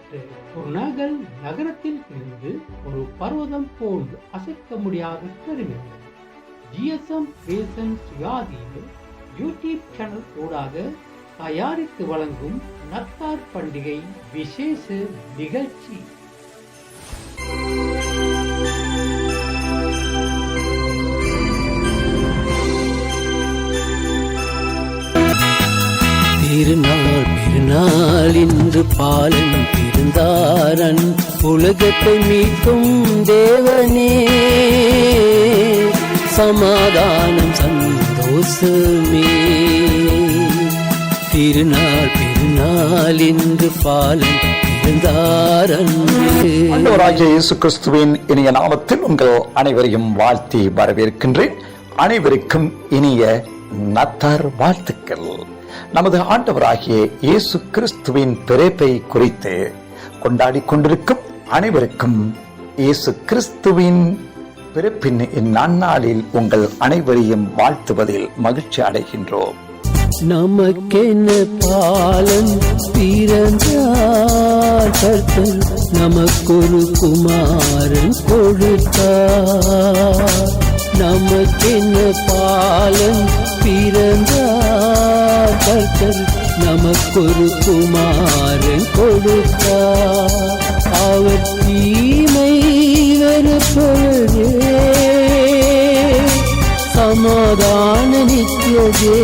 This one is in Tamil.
ஏற்பட்டு குருநாகல் நகரத்தில் இருந்து ஒரு பர்வதம் போன்று அசைக்க முடியாத தெரிவித்தது. GSM கிரியேஷன்ஸ் சுயாதீன யூடியூப் சேனல் ஊடாக தயாரித்து வழங்கும் நத்தார் பண்டிகை விசேஷ நிகழ்ச்சி. திருநாள் பெருநாள் இன்று பாலன் பிறந்தாரன் உலகத்தை மீட்கும் தேவனே, சமாதானம் சந்தோஷமே. திருநாள் பெருநாள் இன்று பாலன் பிறந்தாரன். ஆண்டவராகிய இயேசு கிறிஸ்துவின் இனிய நாமத்தில் உங்கள் அனைவரையும் வாழ்த்தி வரவேற்கின்றேன். அனைவருக்கும் இனிய நத்தார் வாழ்த்துக்கள். நமது ஆண்டவராகிய இயேசு கிறிஸ்துவின் பிறப்பை குறித்து கொண்டாடி கொண்டிருக்கும் அனைவருக்கும் இயேசு கிறிஸ்துவின் பிறப்பின் இந்நன்னாளில் உங்கள் அனைவரையும் வாழ்த்துவதில் மகிழ்ச்சி அடைகின்றோம். நமக்கென்ன பாலன் பிறந்தார், கர்த்தர் நமக்கொரு குமாரன் கொடுத்தார். நமக்கென்ன பாலன் பிறந்தார், கர்த்தர் நமக்கொரு குமாரன் கொடுத்தார். அவர் தீமை வெறுப்பவரே, சமாதான நித்தியதே